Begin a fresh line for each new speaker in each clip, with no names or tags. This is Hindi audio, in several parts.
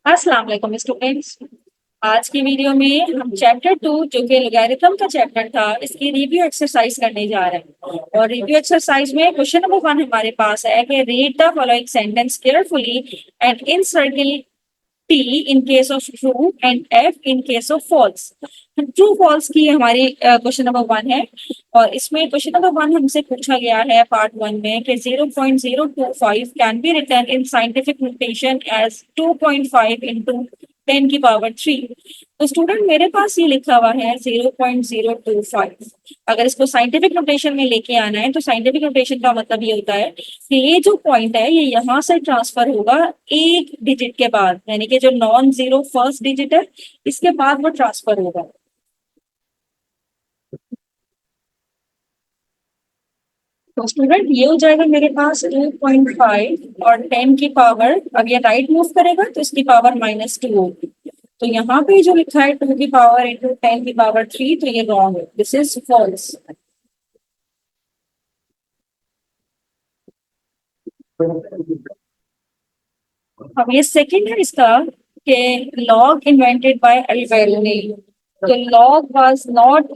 अस्सलाम वालेकुम स्टूडेंट्स। आज की वीडियो में हम चैप्टर 2 जो कि लॉगरिथम का चैप्टर था इसकी रिव्यू एक्सरसाइज करने जा रहे हैं। और रिव्यू एक्सरसाइज में क्वेश्चन नंबर 1 हमारे पास है कि read the following sentence carefully and in circle T in case of true and F in case of false। True false की हमारी क्वेश्चन नंबर 1 है। और इसमें क्वेश्चन नंबर 1 हमसे पूछा गया है पार्ट 1 में कि 0.025 can be written in scientific notation as 2.5 into 10 की पावर 3। तो स्टूडेंट मेरे पास ये लिखा हुआ है 0.025। अगर इसको साइंटिफिक नोटेशन में लेके आना है तो साइंटिफिक नोटेशन का मतलब ये होता है कि ये जो पॉइंट है ये यहाँ से ट्रांसफर होगा एक डिजिट के बाद, यानी कि जो नॉन जीरो फर्स्ट डिजिट है इसके बाद वो ट्रांसफर होगा। तो स्टूडेंट ये हो जाएगा मेरे पास 2.5 और 10 की पावर, अब ये राइट मूव करेगा तो इसकी पावर -2 होगी। तो यहाँ पे जो लिखा है 2 की पावर इंटू 10 की पावर 3, तो ये रॉन्ग है, दिस इज फॉल्स। अब ये सेकंड है इसका कि लॉग इन्वेंटेड बाय अल्बेरुनी। तो log was not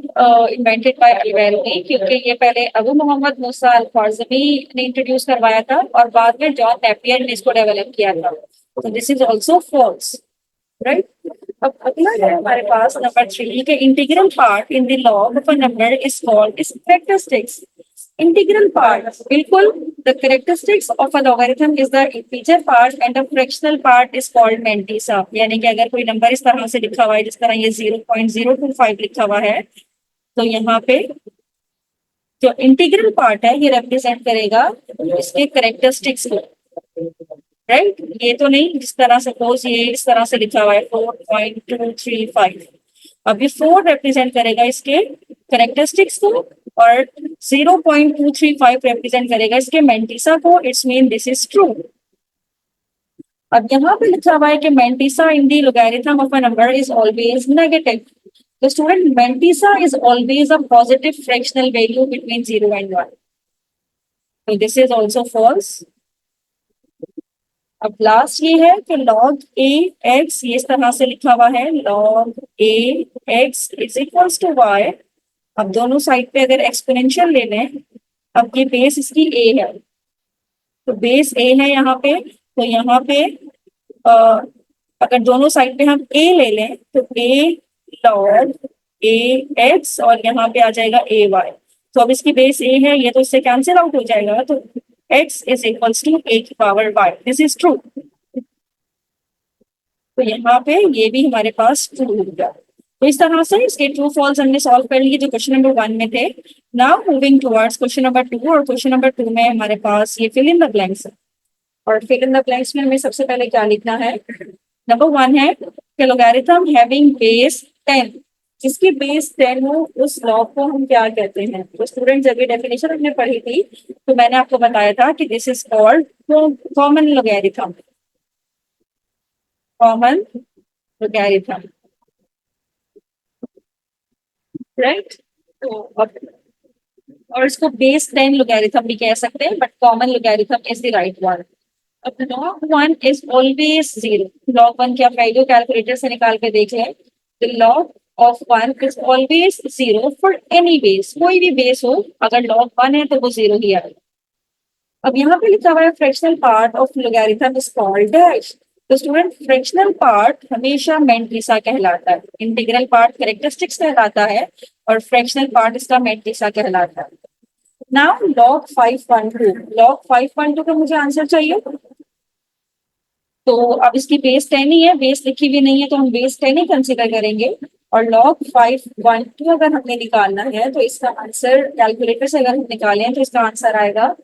invented by Alberuni क्योंकि ये पहले अबू मोहम्मद मूसा अल ख्वारिज़मी ने इंट्रोड्यूस करवाया था और बाद में जॉन नेपियर ने इसको डेवलप किया था। तो this is also false, right. अब अगला है हमारे पास नंबर 3 के integral part in the log of a number is called is characteristics. Integral part बिल्कुल, the characteristics of a logarithm is the integer part and the fractional part is called mantissa. यानी कि अगर कोई नंबर इस तरह से लिखा हुआ है, जिस तरह ये 0.025 लिखा हुआ है, तो यहाँ पे जो इंटीग्रल पार्ट है ये रिप्रेजेंट करेगा इसके कैरेक्टरिस्टिक्स को, राइट। ये तो नहीं जिस तरह सपोज ये इस तरह से लिखा हुआ है 4.235। अब ये 4 रिप्रेजेंट करेगा इसके कैरेक्टरिस्टिक्स को और 0.235 रिप्रेजेंट करेगा इसके मेंटिसा को। It's mean this is true. अब यहाँ पे लिखा हुआ है कि mantissa in the logarithm of a number is always negative. तो student mantissa is always a positive fractional value between 0 and 1। तो दिस इज ऑल्सो फॉल्स। अब लास्ट ये है कि log a x, ये इस तरह से लिखा हुआ है log a x is equals to y। अब दोनों साइड पे अगर एक्सपोनेंशियल ले लें, अब ये बेस इसकी a है, तो बेस a है यहाँ पे, तो यहाँ पे अ, अगर दोनों साइड पे हम a ले लें तो a log a x और यहाँ पे आ जाएगा a y। तो अब इसकी बेस a है, ये तो इससे कैंसिल आउट हो जाएगा, तो x is equals to a की power y। This is true. तो यहाँ पे ये भी हमारे पास ट्रू हो गया। तो इस तरह से इसके ट्रू फॉल्स हमने सॉल्व कर लिए जो क्वेश्चन नंबर 1 में थे। Now moving towards question number 2, और क्वेश्चन नंबर 2 में हमारे पास ये फिल इन द ब्लैंक्स है। और फिल इन द ब्लैंक्स में हमें सबसे पहले क्या लिखना है। नंबर 1 है कि लॉगरिथम हैविंग बेस 10, जिसकी बेस 10 हो उस लॉग को हम क्या कहते हैं। तो स्टूडेंट जब ये डेफिनेशन हमने पढ़ी थी तो मैंने आपको बताया था कि this is called common logarithm, common logarithm, right. तो अब और इसको बेस 10 लॉगरिथम भी कह सकते हैं, but common logarithm is the right one. अब log 1 इज ऑलवेज 0। log 1 की आप वैल्यू कैलकुलेटर से निकाल के देख लें। The log of 1 is always 0 for any base, कोई भी बेस हो अगर log 1 है तो वो 0 ही आएगा। अब यहाँ पे लिखा हुआ है fractional part of logarithm is called dash. तो स्टूडेंट फ्रैक्शनल पार्ट हमेशा मेंटिसा कहलाता है, इंटीग्रल पार्ट कैरेक्टरिस्टिक्स कहलाता है और फ्रैक्शनल पार्ट इसका मेंटिसा कहलाता है। नाउ log 512, log 512 का मुझे आंसर चाहिए। तो अब इसकी बेस 10 ही है, बेस लिखी भी नहीं है तो हम बेस 10 ही कंसिडर करेंगे। और log 512 अगर हमने निकालना है तो इसका आंसर कैलकुलेटर से अगर हम निकालें तो इसका आंसर आएगा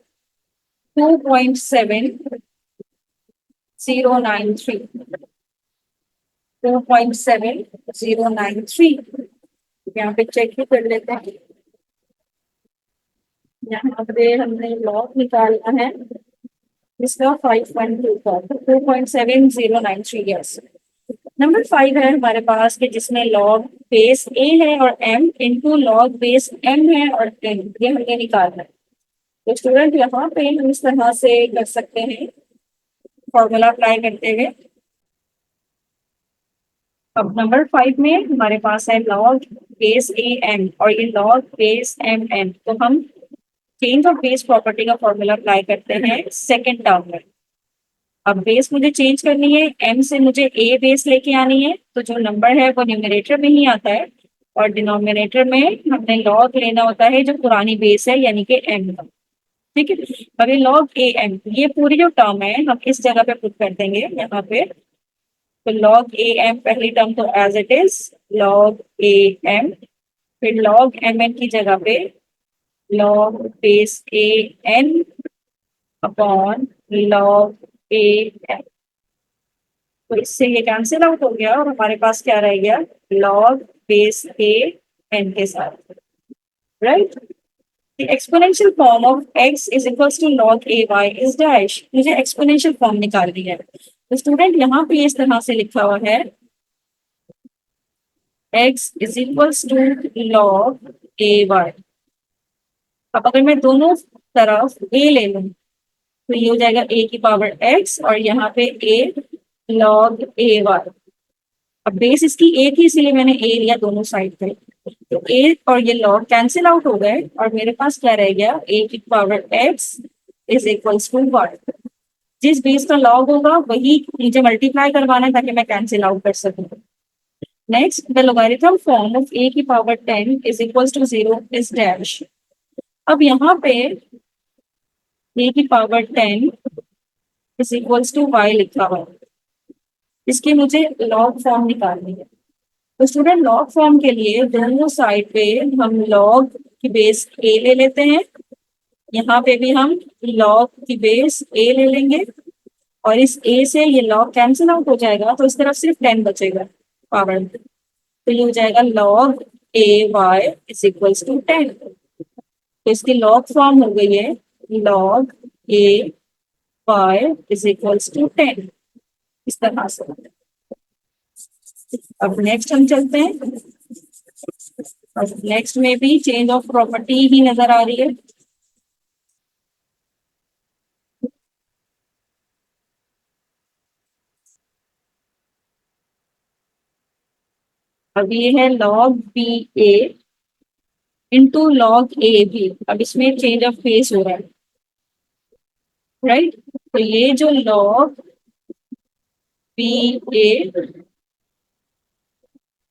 2.7093, 2.7093। यहाँ पे चेक भी कर लेते हैं। यहाँ पे हमने लॉग निकालना है इसका 512 का, 2.7093। यस। नंबर 5 है हमारे पास कि जिसमें लॉग बेस ए है और M into log base M है और एन, ये हमें निकालना है। तो स्टूडेंट यहाँ पे हम इस तरह से कर सकते हैं फॉर्मूला अप्लाई करते हुए। अब नंबर 5 में हमारे पास है लॉग बेस ए एम और ये लॉग बेस एम एन, तो हम चेंज ऑफ बेस प्रॉपर्टी का फॉर्मूला अप्लाई करते हैं सेकेंड टर्म में। अब बेस मुझे चेंज करनी है, एम से मुझे ए बेस लेके आनी है, तो जो नंबर है वो न्यूमरेटर में ही आता है और डिनोमिनेटर में हमने लॉग लेना होता है जो पुरानी बेस है यानी कि एम का। ठीक है, अब ये लॉग ए एम, ये पूरी जो टर्म है हम इस जगह पे पुट कर देंगे यहाँ पे। तो लॉग ए एम पहली टर्म तो as it is log A M, फिर लॉग एम एन की जगह पे log base A N upon log A M. तो इससे ये कैंसिल आउट हो गया और हमारे पास क्या रह गया, लॉग बेस ए एन के साथ, right. The exponential form of x is equals to log a y is dash। मुझे exponential form निकालनी है, तो स्टूडेंट यहाँ पे इस तरह से लिखा हुआ है x is equals to log a y। अब अगर मैं दोनों तरफ a ले लूं तो ये हो जाएगा a की पावर x और यहाँ पे a log a y। अब बेस इसकी एक ही इसीलिए मैंने a लिया दोनों साइड पे, तो a और ये log कैंसिल आउट हो गए और मेरे पास क्या रह गया, a की power x is equals to 1। जिस बेस का लॉग होगा वही मुझे मल्टीप्लाई करवाना है ताकि मैं कैंसिल आउट कर सकूं। Next, the logarithm form of a की power 10 is equals to 0 is dash. अब यहाँ पे a की power 10 is equals to y लिखा हुआ है, इसकी मुझे लॉग फॉर्म निकालनी है। तो स्टूडेंट लॉग फॉर्म के लिए दोनों साइड पे हम लॉग की बेस a ले लेते हैं, यहाँ पे भी हम लॉग की बेस a ले लेंगे और इस a से ये लॉग कैंसिल आउट हो जाएगा तो इस तरफ सिर्फ 10 बचेगा पावर, तो ये हो जाएगा log A Y is equals to 10। तो इसकी लॉग फॉर्म हो गई है log A Y is equals to 10, इस तरह से। अब नेक्स्ट हम चलते हैं, अब नेक्स्ट में भी चेंज ऑफ प्रॉपर्टी ही नजर आ रही है। अब ये है log B A into log A B, अब इसमें चेंज ऑफ फेस हो रहा है, राइट। तो ये जो लॉग बी ए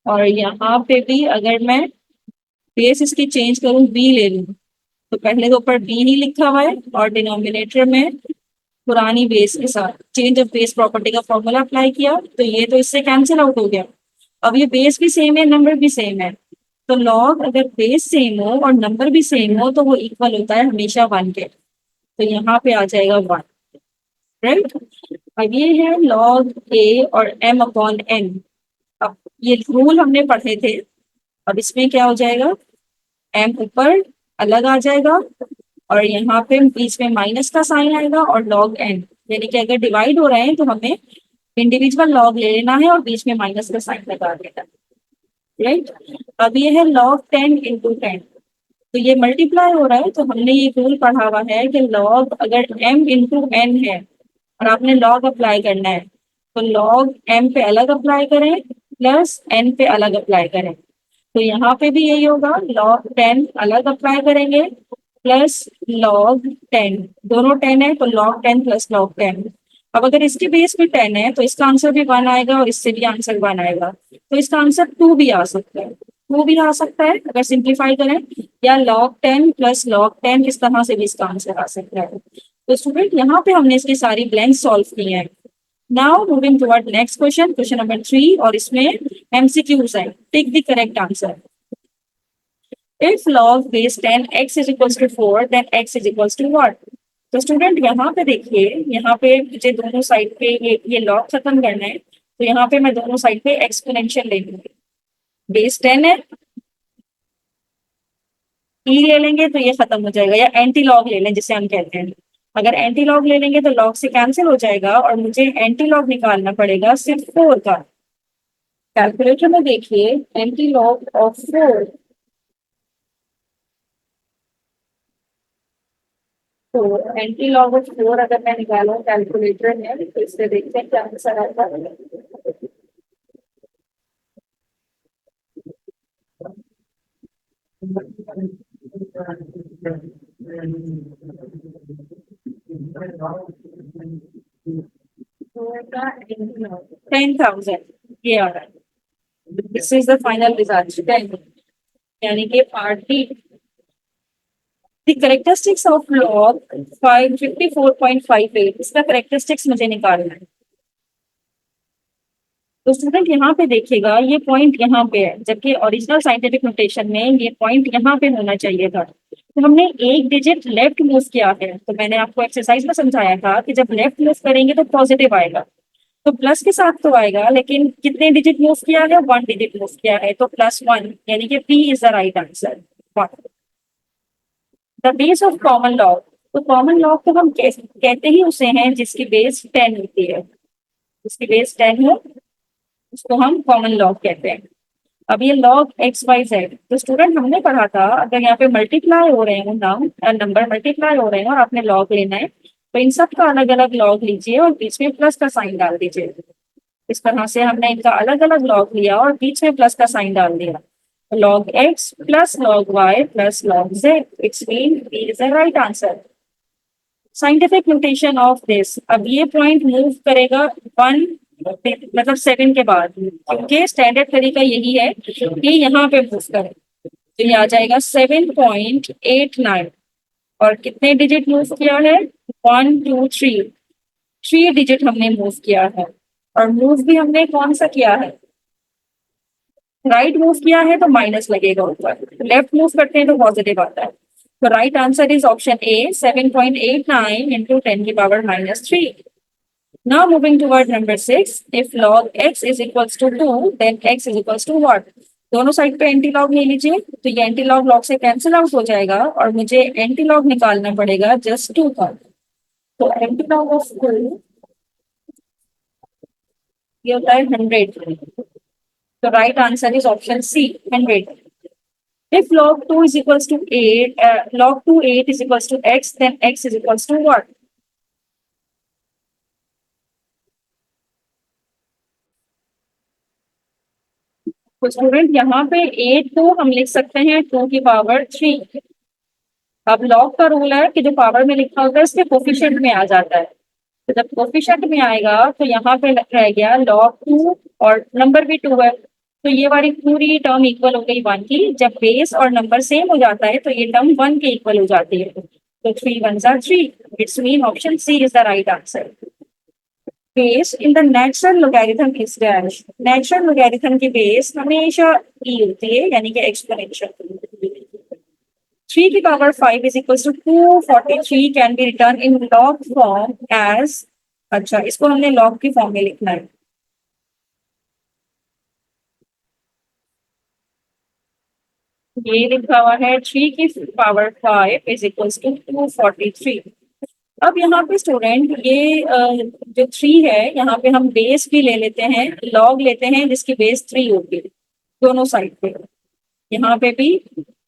और यहाँ पे भी अगर मैं बेस इसकी चेंज करूं बी ले लूं, तो पहले तो ऊपर बी ही लिखा हुआ है और डिनोमिनेटर में पुरानी बेस के साथ चेंज ऑफ बेस प्रॉपर्टी का फॉर्मूला अप्लाई किया, तो ये तो इससे कैंसिल आउट हो गया। अब ये बेस भी सेम है, नंबर भी सेम है, तो लॉग अगर बेस सेम हो और नंबर भी सेम हो तो वो इक्वल होता है हमेशा 1 के, तो यहाँ पे आ जाएगा 1, राइट। अब ये है लॉग ए और एम अपॉन एन। अब ये रूल हमने पढ़े थे, अब इसमें क्या हो जाएगा, एम ऊपर अलग आ जाएगा और यहाँ पे बीच में माइनस का साइन आएगा और लॉग एन, यानी कि अगर डिवाइड हो रहे हैं तो हमें इंडिविजुअल लॉग ले लेना है और बीच में माइनस का साइन लगा देना, राइट। अब ये है लॉग 10 इंटू 10, तो ये मल्टीप्लाई हो रहा है, तो हमने ये रूल पढ़ा हुआ है कि लॉग अगर m इंटू एन है और आपने लॉग अप्लाई करना है तो लॉग m पे अलग अप्लाई करें प्लस n पे अलग अप्लाई करें। तो यहाँ पे भी यही होगा, लॉग 10 अलग अप्लाई करेंगे प्लस लॉग 10, दोनों 10 है तो लॉग 10 प्लस लॉग 10। अब अगर इसके बेस पे 10 है तो इसका आंसर भी 1 आएगा और इससे भी आंसर 1 आएगा, तो इसका आंसर 2 भी आ सकता है, 2 भी आ सकता है अगर सिंप्लीफाई करें, या लॉग 10 प्लस लॉग 10 इस तरह से भी इसका आंसर आ सकता है। तो स्टूडेंट यहाँ पे हमने इसकी सारी ब्लैंक सॉल्व की है। Now moving toward next question, question number 3, और इसमें एमसीक्यूज है, tick the correct answer. If log base 10 x is equals to 4, then x is equals to what? तो स्टूडेंट यहाँ पे देखिए, यहाँ पे मुझे दोनों साइड पे ये लॉग खत्म करना है, तो यहाँ पे मैं दोनों साइड पे एक्सपोनेंशियल ले लूंगी। बेस 10 है, ई ले लेंगे तो ये खत्म हो जाएगा, या एंटी लॉग ले लें जिसे हम कहते हैं। अगर एंटी लॉग ले लेंगे तो लॉग से कैंसिल हो जाएगा और मुझे एंटी लॉग निकालना पड़ेगा सिर्फ 4 का। कैलकुलेटर में देखिए एंटी लॉग ऑफ 4, तो एंटी लॉग ऑफ 4 अगर मैं निकालूं कैलकुलेटर में तो इससे देखते हैं क्या आंसर आता है। 10,000 ये आ रहा है। This is the final result 10, यानी कि party the characteristics of log 554.58, इसका करेक्टरिस्टिक्स मुझे निकालना है। तो स्टूडेंट यहाँ पे देखिएगा, ये पॉइंट यहाँ पे है, जबकि ओरिजिनल साइंटिफिक नोटेशन में ये पॉइंट यहाँ पे होना चाहिए था। तो हमने एक डिजिट लेफ्ट मूव किया है, तो मैंने आपको एक्सरसाइज में समझाया था कि जब लेफ्ट मूव करेंगे तो पॉजिटिव आएगा, तो प्लस के साथ तो आएगा, लेकिन कितने डिजिट मूव किया है, 1 डिजिट मूव किया है, तो +1, यानी कि P is the right answer. The base of common log, तो कॉमन लॉग को हम कहते ही उसे हैं जिसकी बेस 10 होती है, जिसकी बेस 10 हो उसको हम कॉमन लॉग कहते हैं। अब ये लॉग XYZ, तो स्टूडेंट हमने पढ़ा था अगर यहाँ पे मल्टीप्लाई हो रहे हैं नाम नंबर मल्टीप्लाई हो रहे हैं और आपने लॉग लेना है, तो इन सब का अलग अलग लॉग लीजिए और बीच में प्लस का साइन डाल दीजिए। इस तरह से हमने इनका अलग अलग लॉग लिया और बीच में प्लस का साइन डाल दिया। Log X plus log Y plus log Z, it's mean B is the right answer. Scientific notation of this, अब ये पॉइंट मूव करेगा 1 मतलब 7 के बाद, क्योंकि स्टैंडर्ड तरीका यही है कि यहाँ पे मूव करें, तो ये आ जाएगा 7.89। और कितने डिजिट मूव किया है, 1 2 3, 3 डिजिट हमने मूव किया है। और मूव भी हमने कौन सा किया है, राइट मूव किया है तो माइनस लगेगा ऊपर, लेफ्ट मूव करते हैं तो पॉजिटिव आता है। तो right answer is option A, 7.89 into 10⁻³ Now moving toward number 6, if log x is equals to 2, then x is equals to what? दोनों साइड पे एंटी लॉग ले लीजिए, तो ये एंटी लॉग लॉग से कैंसिल आउट हो जाएगा और मुझे एंटी लॉग निकालना पड़ेगा जस्ट 2 का। तो एंटी लॉग ऑफ 2 ये होता है 100। तो right answer is option C, 100। If log 2 is equals to 8, log 2 8 is equals to x, then x is equals to what? तो स्टूडेंट यहाँ पे 8 को हम लिख सकते हैं 2⁻³ अब लॉग का रूल है कि जो पावर में लिखा होता है इसके कोफिशिएंट में आ जाता है, तो जब कोफिशिएंट में आएगा तो यहाँ पे रह गया log 2 और नंबर भी 2 है, तो ये वाली पूरी टर्म इक्वल हो गई 1 की। जब बेस और नंबर सेम हो जाता है तो ये टर्म 1 के इक्वल हो जाती है, तो 3 1 जा 3, it's mean option C is the right answer. Base in the natural logarithm is dash, natural logarithm की बेस हमेशा ई होती है, यानी कि exponential. 3⁵ is equals to 243 can be written in log form as, अच्छा इसको हमने log की फॉर्म में लिखना है। ये लिखा हुआ है 3⁵ is equals to 243। अब यहाँ पे स्टूडेंट ये जो 3 है यहाँ पे हम बेस भी ले लेते हैं, लॉग लेते हैं जिसकी बेस 3 होगी दोनों साइड पे। यहाँ पे भी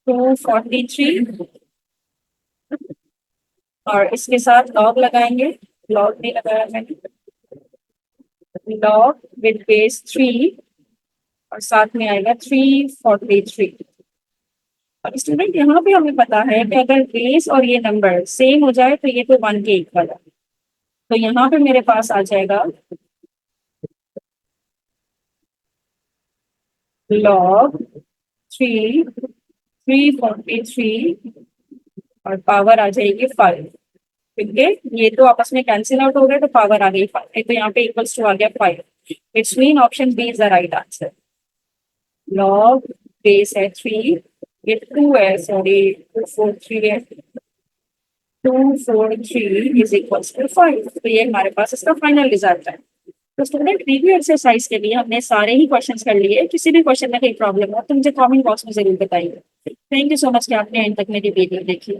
243 और इसके साथ लॉग लगाएंगे, लॉग नहीं लगाया मैंने, लॉग विद बेस 3 और साथ में आएगा 343। और स्टूडेंट यहाँ पे हमें पता है कि अगर बेस और ये नंबर सेम हो जाए तो ये तो 1 के इक्वल है, तो यहाँ पे मेरे पास आ जाएगा log 3 343 और पावर आ जाएगी 5, क्योंकि ये तो आपस में कैंसिल आउट हो गए तो पावर आ गई 5, तो यहाँ पे इक्वल्स टू आ गया 5, it's mean option B is the right answer. log base है 3, ये 2 है, सॉरी 243 है, 243 इज इक्वल्स टू 5, तो ये हमारे पास इसका फाइनल रिजल्ट है। तो स्टूडेंट रिव्यू एक्सरसाइज के लिए हमने सारे ही क्वेश्चंस कर लिए, किसी भी क्वेश्चन में कोई प्रॉब्लम हो तो मुझे कमेंट बॉक्स में जरूर बताइए। थैंक यू सो मच कि आपने एंड तक मेरी वीडियो देखी।